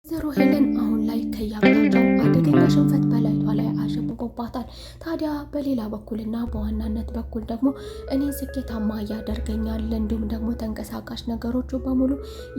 ወይዘሮ ሄለን አሁን ላይ ከያቅጣጫው አደገኛ ሽንፈት በላይቷ ላይ አሸብቦባታል። ታዲያ በሌላ በኩልና በዋናነት በኩል ደግሞ እኔን ስኬታማ ያደርገኛል እንዲሁም ደግሞ ተንቀሳቃሽ ነገሮቹ በሙሉ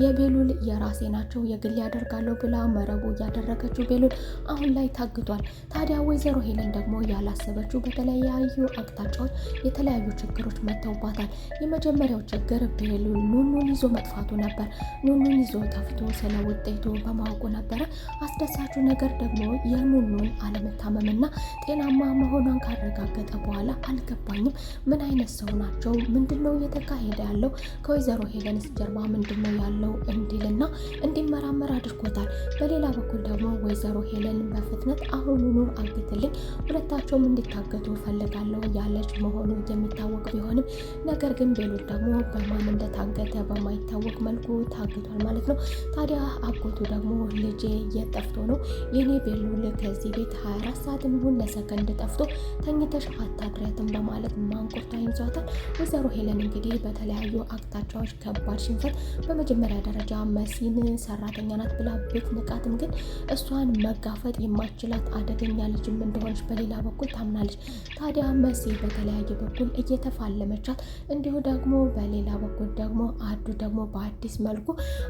የቤሉል የራሴ ናቸው የግል ያደርጋለሁ ብላ መረቡ ያደረገችው ቤሉል አሁን ላይ ታግቷል። ታዲያ ወይዘሮ ሄለን ደግሞ ያላሰበችው በተለያዩ አቅጣጫዎች የተለያዩ ችግሮች መጥተውባታል። የመጀመሪያው ችግር ቤሉል ኑኑን ይዞ መጥፋቱ ነበር። ኑኑን ይዞ ጠፍቶ ስለ ውጤቱ በማወቁ ነበረ። አስደሳቹ ነገር ደግሞ የኑኑን አለመታመምና ጤናማ መሆኗን ካረጋገጠ በኋላ አልገባኝም፣ ምን አይነት ሰው ናቸው? ምንድነው እየተካሄደ ያለው? ከወይዘሮ ሄለንስ ጀርባ ምንድነው ያለው እንዲልና እንዲመራመር አድርጎታል። በሌላ በኩል ደግሞ ወይዘሮ ሄለን በፍጥነት አሁኑኑ አግትልኝ፣ ሁለታቸውም እንዲታገቱ ፈልጋለሁ ያለች መሆኑ የሚታወቅ ቢሆንም ነገር ግን ቤሉል ደግሞ በማን እንደታገተ በማይታወቅ መልኩ ታግቷል ማለት ነው። ታዲያ አጎቱ ደግሞ ልጄ የጠፍቶ ነው የኔ ቤሉል ከዚህ ቤት 24 ሰዓት የሚሆን ለሰከንድ ጠፍቶ ተኝተሽ አታድሪያትም በማለት ማንቁርቷ ይዟታል። ወይዘሮ ሄለን እንግዲህ በተለያዩ አቅጣጫዎች ከባድ ሽንፈት፣ በመጀመሪያ ደረጃ መሲን ሰራተኛ ናት ብላ ቤት ንቃትም ግን እሷን መጋፈጥ የማችላት አደገኛ ልጅም እንደሆነች በሌላ በኩል ታምናለች። ታዲያ መሲ በተለያየ በኩል እየተፋለመቻት እንዲሁ ደግሞ በሌላ በኩል ደግሞ አዱ ደግሞ በአዲስ መልኩ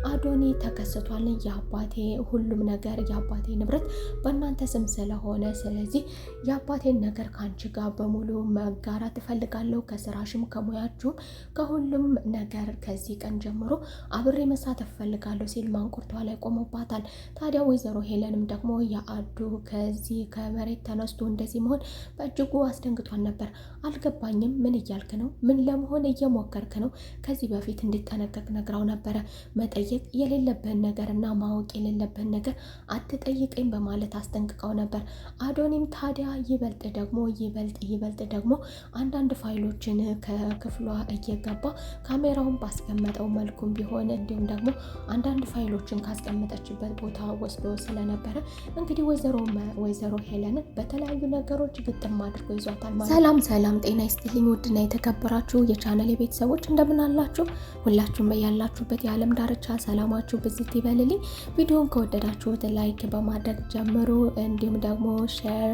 አዶኒ ተከስቷል፣ የአባቴ ሁሉም ነገር የአባቴ ንብረት በእናንተ ስም ስለሆነ ስለዚህ የአባቴን ነገር ከአንቺ ጋር በሙሉ መጋራት እፈልጋለሁ፣ ከስራሽም ከሙያችሁም ከሁሉም ነገር ከዚህ ቀን ጀምሮ አብሬ መሳተፍ እፈልጋለሁ ሲል ማንቁርቷ ላይ ቆሞባታል። ታዲያ ወይዘሮ ሄለንም ደግሞ የአዱ ከዚህ ከመሬት ተነስቶ እንደዚህ መሆን በእጅጉ አስደንግቷን ነበር። አልገባኝም፣ ምን እያልክ ነው? ምን ለመሆን እየሞከርክ ነው? ከዚህ በፊት እንዲጠነቀቅ ነግራው ነበረ። መጠየቅ የሌለብህን ነገርና ማወቅ የሌለብህን ነገር አትጠይቀኝ በማለት አስጠንቅቀው ነበር። አዶኒም ታዲያ ይበልጥ ደግሞ አንዳንድ ፋይሎችን ከክፍሏ እየገባ ካሜራውን ባስቀመጠው መልኩም ቢሆን እንዲሁም ደግሞ አንዳንድ ፋይሎችን ካስቀመጠችበት ቦታ ወስዶ ስለነበረ እንግዲህ ወይዘሮ ሄለንን በተለያዩ ነገሮች ግጥም አድርጎ ይዟታል ማለት። ሰላም ጤና ይስጥልኝ ውድና የተከበራችሁ የቻናል ቤተሰቦች እንደምን አላችሁ? ሁላችሁም በያላችሁበት የዓለም ዳርቻ ሰላማችሁ ብዝት ይበልልኝ። ቪዲዮን ከወደዳችሁት ላይክ በማድረግ ጀምሩ፣ እንዲሁም ደግሞ ሼር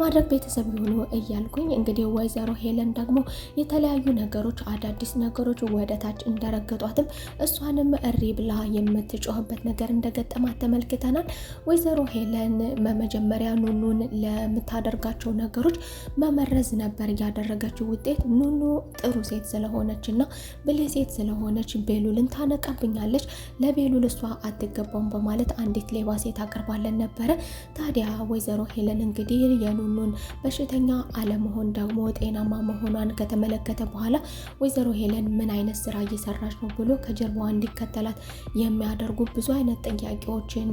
ማድረግ ቤተሰብ ይሁኑ እያልኩኝ እንግዲህ ወይዘሮ ሄለን ደግሞ የተለያዩ ነገሮች አዳዲስ ነገሮች ወደታች እንደረገጧትም እሷንም እሪ ብላ የምትጮህበት ነገር እንደገጠማት ተመልክተናል። ወይዘሮ ሄለን በመጀመሪያ ኑኑን ለምታደርጋቸው ነገሮች መመረዝ ነበር ያደረገችው ውጤት። ኑኑ ጥሩ ሴት ስለሆነች እና ብልህ ሴት ስለሆነች ቤሉልን ታነቃብኛለች፣ ለቤሉል እሷ አትገባም በማለት አንዲት ሌባ ሴት አቅርባለን ነበረ። ታዲያ ወይዘሮ ሄለን እንግዲህ የኑኑን በሽተኛ አለመሆን ደግሞ ጤናማ መሆኗን ከተመለከተ በኋላ ወይዘሮ ሄለን ምን አይነት ስራ እየሰራች ነው ብሎ ከጀርባዋ እንዲከተላት የሚያደርጉ ብዙ አይነት ጥያቄዎችን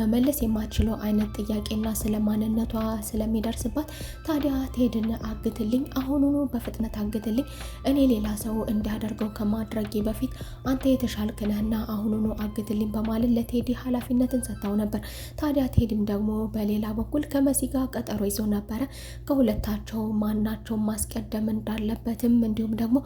መመለስ የማትችለው አይነት ጥያቄና ስለማንነቷ ስለሚደርስባት ታዲያ ቴድን አግትልኝ፣ አሁኑኑ በፍጥነት አግትልኝ፣ እኔ ሌላ ሰው እንዲያደርገው ከማድረጌ በፊት አንተ የተሻልክ ነህና አሁኑኑ አግትልኝ በማለት ለቴዲ ኃላፊነትን ሰጥታው ነበር። ታዲያ ቴዲም ደግሞ በሌላ በኩል ከመሲ ጋር ቀጠሮ ይዞ ነበረ። ከሁለታቸው ማናቸው ማስቀደም እንዳለበትም እንዲሁም ደግሞ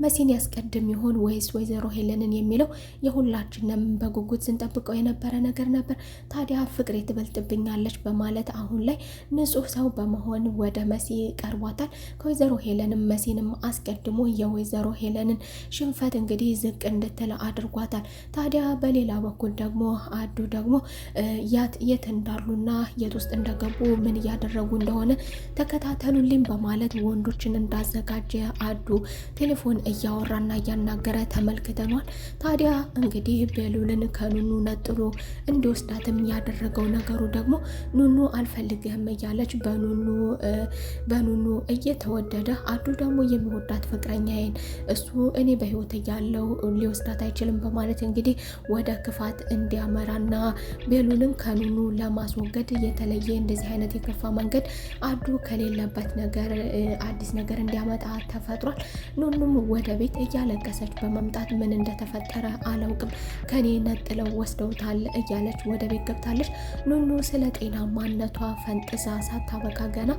መሲን ያስቀድም ይሆን ወይስ ወይዘሮ ሄለንን የሚለው የሁላችንም በጉጉት ስንጠብቀው የነበረ ነገር ነበር። ታዲያ ፍቅሬ ትበልጥብኛለች በማለት አሁን ላይ ንጹህ ሰው በመሆን ወደ መሲ ቀርቧታል። ከወይዘሮ ሄለንም መሲንም አስቀድሞ የወይዘሮ ሄለንን ሽንፈት እንግዲህ ዝቅ እንድትል አድርጓታል። ታዲያ በሌላ በኩል ደግሞ አዱ ደግሞ የት እንዳሉና የት ውስጥ እንደገቡ ምን እያደረጉ እንደሆነ ተከታተሉልኝ በማለት ወንዶችን እንዳዘጋጀ አዱ ቴሌፎን እያወራና እያናገረ ተመልክተኗል። ታዲያ እንግዲህ ቤሉልን ከኑኑ ነጥሎ እንዲወስዳትም ያደረገው ነገሩ ደግሞ ኑኑ አልፈልግህም እያለች በኑኑ እየተወደደ አዱ ደግሞ የሚወዳት ፍቅረኛዬን እሱ እኔ በህይወት እያለው ሊወስዳት አይችልም በማለት እንግዲህ ወደ ክፋት እንዲያመራና ቤሉልን ከኑኑ ለማስወገድ የተለየ እንደዚህ አይነት የከፋ መንገድ አዱ ከሌለበት ነገር አዲስ ነገር እንዲያመጣ ተፈጥሯል። ኑኑም ወደ ቤት እያለቀሰች በመምጣት ምን እንደተፈጠረ አላውቅም፣ ከኔ ነጥለው ወስደውታል እያለች ወደ ቤት ገብታለች። ኑኑ ስለ ጤናማነቷ ፈንጥዛ ሳታበቃ ገና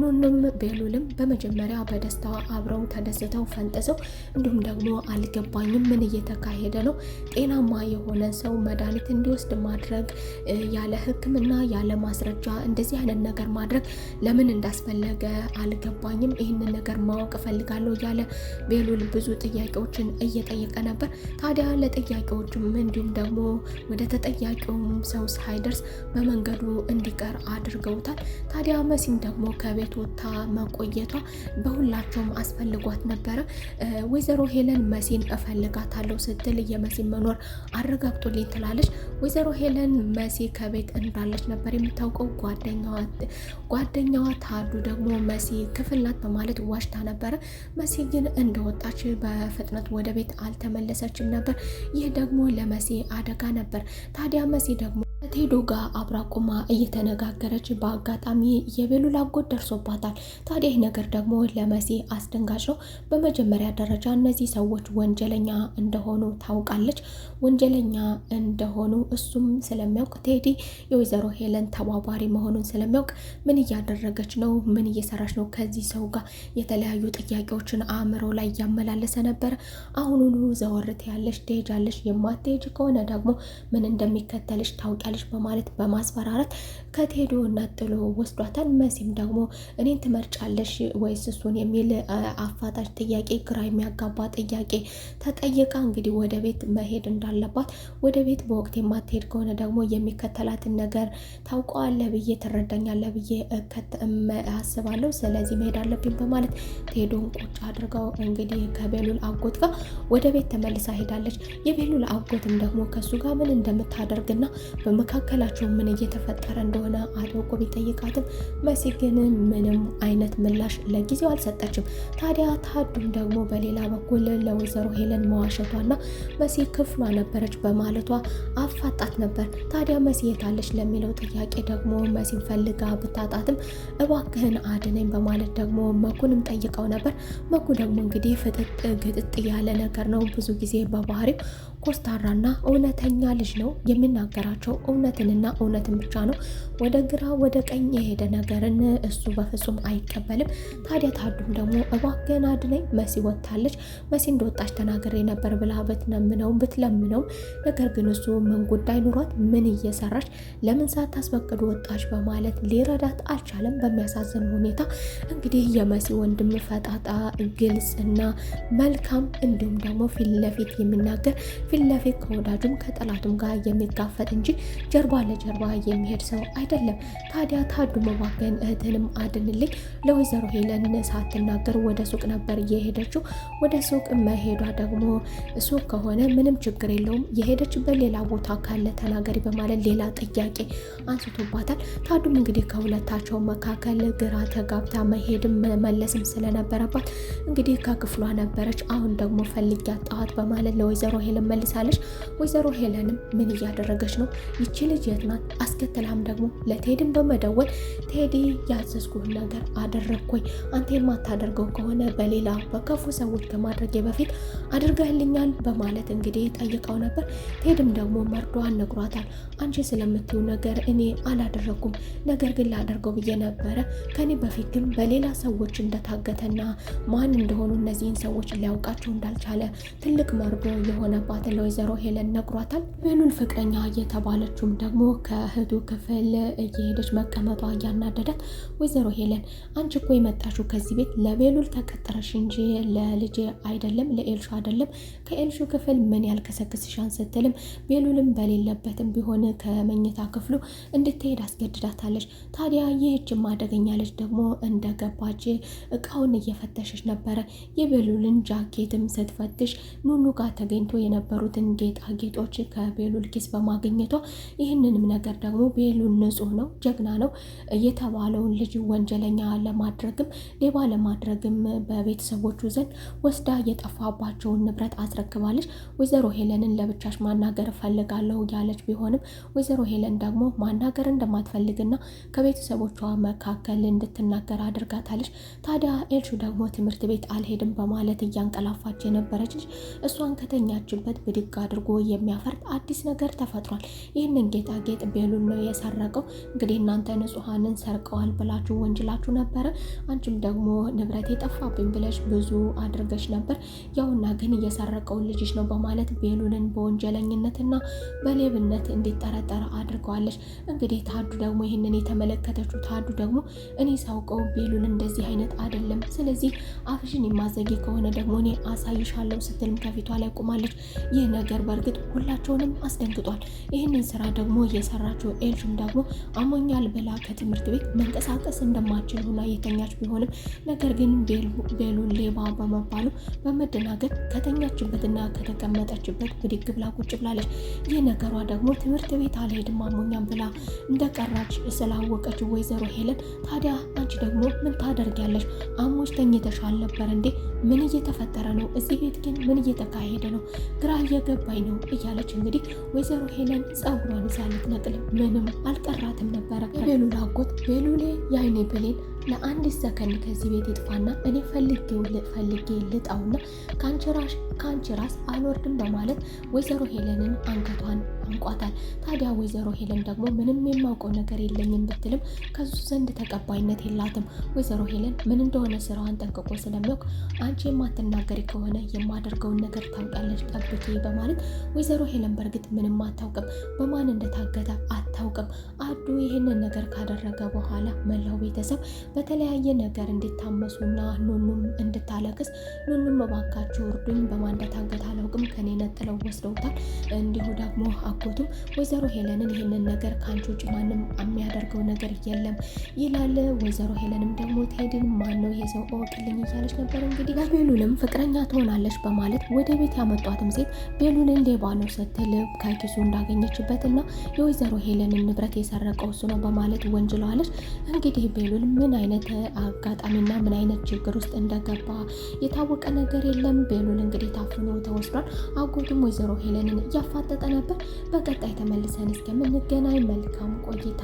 ኑኑም ቤሉልም በመጀመሪያ በደስታዋ አብረው ተደስተው ፈንጥዘው እንዲሁም ደግሞ አልገባኝም ምን እየተካሄደ ነው፣ ጤናማ የሆነ ሰው መድኃኒት እንዲወስድ ማድረግ ያለ ሕክምና ያለ ማስረጃ እንደዚህ አይነት ነገር ማድረግ ለምን እንዳስፈለገ አልገባኝም። ይህንን ነገር ማወቅ እፈልጋለሁ እያለ ቤሉል ብዙ ጥያቄዎችን እየጠየቀ ነበር። ታዲያ ለጥያቄዎችም እንዲሁም ደግሞ ወደ ተጠያቂውም ሰው ሳይደርስ በመንገዱ እንዲቀር አድርገውታል። ታዲያ መሲም ደግሞ ከቤት ወጥታ መቆየቷ በሁላቸውም አስፈልጓት ነበረ። ወይዘሮ ሄለን መሲን እፈልጋታለሁ ስትል የመሲን መኖር አረጋግጦልኝ ትላለች። ወይዘሮ ሄለን መሲ ከቤት እንዳለች ነበር የምታውቀው። ጓደኛዋ ታዱ ደግሞ መሲ ክፍል ናት በማለት ዋሽታ ነበረ። መሲ ግን እንደወጣች በፍጥነት ወደ ቤት አልተመለሰችም ነበር። ይህ ደግሞ ለመሲ አደጋ ነበር። ታዲያ መሲ ደግሞ ቴዶ ጋር አብራ ቆማ እየተነጋገረች በአጋጣሚ የቤሉል አጎት ደርሶባታል። ታዲያ ይህ ነገር ደግሞ ለመሲ አስደንጋጭ ነው። በመጀመሪያ ደረጃ እነዚህ ሰዎች ወንጀለኛ እንደሆኑ ታውቃለች። ወንጀለኛ እንደሆኑ እሱም ስለሚያውቅ ቴዲ የወይዘሮ ሄለን ተባባሪ መሆኑን ስለሚያውቅ ምን እያደረገች ነው፣ ምን እየሰራች ነው ከዚህ ሰው ጋር የተለያዩ ጥያቄዎችን አእምሮ ላይ እያመላለሰ ነበረ። አሁኑኑ ዘወርት ያለሽ ትሄጃለሽ፣ የማትሄጅ ከሆነ ደግሞ ምን እንደሚከተልሽ ታውቂያለሽ በማለት በማስፈራራት ከቴዶ ነጥሎ ወስዷታል። መሲም ደግሞ እኔን ትመርጫለሽ ወይስ እሱን የሚል አፋጣጭ ጥያቄ፣ ግራ የሚያጋባ ጥያቄ ተጠይቃ እንግዲህ ወደ ቤት መሄድ እንዳለባት፣ ወደ ቤት በወቅት የማትሄድ ከሆነ ደግሞ የሚከተላትን ነገር ታውቀዋለህ ብዬ ትረዳኛለህ ብዬ አስባለሁ፣ ስለዚህ መሄድ አለብኝ በማለት ቴዶን ቁጭ አድርገው እንግዲህ ከቤሉል አጎት ጋር ወደ ቤት ተመልሳ ሄዳለች። የቤሉል አጎትም ደግሞ ከሱ ጋር ምን እንደምታደርግና በመካከላቸው ምን እየተፈጠረ እንደሆነ አድርጎ ቢጠይቃትም መሲ ግን ምንም አይነት ምላሽ ለጊዜው አልሰጠችም። ታዲያ ታዱም ደግሞ በሌላ በኩል ለወይዘሮ ሄለን መዋሸቷና መሲ ክፍሏ ነበረች በማለቷ አፋጣት ነበር። ታዲያ መሲ የታለች ለሚለው ጥያቄ ደግሞ መሲን ፈልጋ ብታጣትም እባክህን አድነኝ በማለት ደግሞ መኩንም ጠይቀው ነበር። መኩ ደግሞ እንግዲህ ፍጥጥ ግጥጥ ያለ ነገር ነው። ብዙ ጊዜ በባህሪው ኮስታራና እውነተኛ ልጅ ነው። የሚናገራቸው እውነትንና እውነትን ብቻ ነው። ወደ ግራ ወደ ቀኝ የሄደ ነገርን እሱ በፍጹም አይቀበልም። ታዲያ ታዱም ደግሞ እባክህን አድነኝ፣ መሲ ወጥታለች፣ መሲ እንደወጣች ተናግሬ ነበር ብላ ብትለምነው ነገር ግን እሱ ምን ጉዳይ ኑሯት ምን እየሰራች ለምን ሳታስፈቅድ ወጣች በማለት ሊረዳት አልቻለም። በሚያሳዝን ሁኔታ እንግዲህ የመሲ ወንድም ፈጣጣ፣ ግልጽ እና መልካም እንዲሁም ደግሞ ፊት ለፊት የሚናገር ፊት ለፊት ከወዳጁም ከጠላቱም ጋር የሚጋፈጥ እንጂ ጀርባ ለጀርባ የሚሄድ ሰው አይደለም። ታዲያ ታዱ እባክህን እህትንም አድንልኝ፣ ለወይዘሮ ሄለን ሳትናገር ወደ ሱቅ ነበር የሄደችው። ወደ ሱቅ መሄዷ ደግሞ ሱቅ ከሆነ ምንም ችግር የለውም፣ የሄደችበት ሌላ ቦታ ካለ ተናገሪ በማለት ሌላ ጥያቄ አንስቶባታል። ታዱም እንግዲህ ከሁለታቸው መካከል ግራ ተጋብታ መሄድም መመለስም ስለነበረባት እንግዲህ ከክፍሏ ነበረች። አሁን ደግሞ ፈልግ ያጣኋት በማለት ለወይዘሮ ሄለን መልሳለች። ወይዘሮ ሄለንም ምን እያደረገች ነው? ይቺ ልጅ የት ናት? አስከትላም ደግሞ ለቴድም በመደወል ቴዲ ያዘዝኩህን ነገር አደረግኩኝ፣ አንተ የማታደርገው ከሆነ በሌላ በከፉ ሰዎች ከማድረጌ በፊት አድርገህልኛል በማለት እንግዲህ ጠይቀው ነበር። ቴድም ደግሞ መርዷን ነግሯታል። አንቺ ስለምትዩ ነገር እኔ አላደረኩም፣ ነገር ግን ላደርገው ብዬ ነበረ። ከኔ በፊት ግን በሌላ ሰዎች እንደታገተና ማን እንደሆኑ እነዚህን ሰዎች ሊያውቃቸው እንዳልቻለ ትልቅ መርዶ የሆነባትን ለወይዘሮ ሄለን ነግሯታል። ቤሉል ፍቅረኛ እየተባለችውም ደግሞ ከእህቱ ክፍል እየሄደች መቀመጧ እያናደዳት፣ ወይዘሮ ሄለን አንቺ እኮ የመጣሽው ከዚህ ቤት ለቤሉል ተቀጠረሽ እንጂ ለልጄ አይደለም፣ ለኤልሹ አይደለም፣ ከኤልሹ ክፍል ምን ያልከሰክስሻን ስትልም ቤሉልም በሌለበትም ቢሆን ከመኝታ ክፍሉ እንድትሄድ አስገድዳታለች። ታዲያ ይህችም አደገኛ ልጅ ደግሞ እንደገባች እቃውን እየፈተሸች ነበረ። የቤሉልን ጃኬትም ስትፈትሽ ኑኑ ጋር ተገኝቶ የነበሩትን ጌጣጌጦች ከቤሉል ኪስ በማግኘቷ ይህንንም ነገር ደግሞ ቤሉል ንጹህ ነው፣ ጀግና ነው የተባለውን ልጅ ወንጀለኛ ለማድረግም ሌባ ለማድረግም በቤተሰቦቹ ዘንድ ወስዳ የጠፋባቸውን ንብረት አስረክባለች። ወይዘሮ ሄለንን ለብቻሽ ማናገር እፈልጋለሁ ያለች ቢሆንም ወይዘሮ ሄለን ደግሞ ማናገር እንደማትፈልግና ከቤተሰቦቿ መካከል እንድትናገር አድርጋታለች። ታዲያ ኤልሹ ደግሞ ትምህርት ቤት አልሄድም በማለት እያንቀላፋች የነበረች ልጅ እሷን ከተኛችበት ብድግ አድርጎ የሚያፈርጥ አዲስ ነገር ተፈጥሯል። ይህንን ጌጣጌጥ ቤሉል ነው የሰረቀው። እንግዲህ እናንተ ንጹሐንን ሰርቀዋል ብላችሁ ወንጅላችሁ ነበረ። አንቺም ደግሞ ንብረት የጠፋብኝ ብለሽ ብዙ አድርገሽ ነበር። ያውና ግን እየሰረቀውን ልጅሽ ነው በማለት ቤሉልን በወንጀለኝነትና በሌብነት እንዲጠረጠር አድርገዋለች። እንግዲህ ታዱ ደግሞ ይህንን የተመለከተችው ታዱ ደግሞ እኔ ሳውቀው ቤሉል እንደዚህ አይነት አይደለም፣ ስለዚህ አፍሽን የማዘጊ ከሆነ ደግሞ እኔ አሳይሻለሁ ስትልም ከፊቷ ላይ ቆማለች። ይህ ነገር በእርግጥ ሁላቸውንም አስደንግጧል። ይህንን ስራ ደግሞ እየሰራችው ኤልሹም ደግሞ አሞኛል ብላ ከትምህርት ቤት መንቀሳቀስ እንደማችል ሆና የተኛች ቢሆንም ነገር ግን ቤሉል ሌባ በመባሉ በመደናገጥ ከተኛችበትና ከተቀመጠችበት ብድግ ብላ ቁጭ ብላለች። ይህ ነገሯ ደግሞ ትምህርት ቤት አልሄድም አሞኛም ብላ እንደቀራች ስላወቀች ወይዘሮ ሄለን ታዲያ አንቺ ደግሞ ምን ታደርጊያለሽ? አሞች ተኝተሻል ነበር እንዴ? ምን እየተፈጠረ ነው? እዚህ ቤት ግን ምን እየተካሄደ ነው? ግራ እየገባኝ ነው እያለች እንግዲህ ወይዘሮ ሄለን ጸጉሯን ይዛ ልትነቅል ምንም አልቀራትም ነበረ። ቤሉል አጎት ቤሉሌ የአይኔ ብሌን ለአንድ ሰከንድ ከዚህ ቤት ይጥፋና እኔ ፈልጌ ልጣውና ከአንቺ ራስ አልወርድም በማለት ወይዘሮ ሄለንን አንገቷን አንቋታል። ታዲያ ወይዘሮ ሄለን ደግሞ ምንም የማውቀው ነገር የለኝም ብትልም ከሱ ዘንድ ተቀባይነት የላትም። ወይዘሮ ሄለን ምን እንደሆነ ስራዋን ጠንቅቆ ስለሚያውቅ አንቺ የማትናገሪ ከሆነ የማደርገውን ነገር ታውቂያለሽ፣ ጠብቂ በማለት ወይዘሮ ሄለን በእርግጥ ምንም አታውቅም፣ በማን እንደታገተ አታውቅም። አዱ ይህንን ነገር ካደረገ በኋላ መላው ቤተሰብ በተለያየ ነገር እንዲታመሱና ኑኑም እንድታለቅስ ኑኑም እባካችሁ እርዱኝ፣ በማን እንደታገተ አላውቅም፣ ከኔ ነጥለው ወስደውታል። እንዲሁ ደግሞ አጎቱም ወይዘሮ ሄለንን ይህንን ነገር ከአንቺ ውጭ ማንም የሚያደርገው ነገር የለም ይላል። ወይዘሮ ሄለንም ደግሞ ቴዲን ማን ነው ይሄ ሰው እወቅልኝ እያለች ነበር። እንግዲህ ለቤሉልም ፍቅረኛ ትሆናለች በማለት ወደ ቤት ያመጧትም ሴት ቤሉልን ሌባ ነው ስትል ከኪሱ እንዳገኘችበትና የወይዘሮ ሄለንን ንብረት የሰረቀው እሱ ነው በማለት ወንጅለዋለች። እንግዲህ ቤሉል ምን አይነት አጋጣሚና ምን አይነት ችግር ውስጥ እንደገባ የታወቀ ነገር የለም። ቤሉል እንግዲህ ታፍኖ ተወስዷል። አጎቱም ወይዘሮ ሄለንን እያፋጠጠ ነበር። በቀጣይ ተመልሰን እስከምንገናኝ መልካም ቆይታ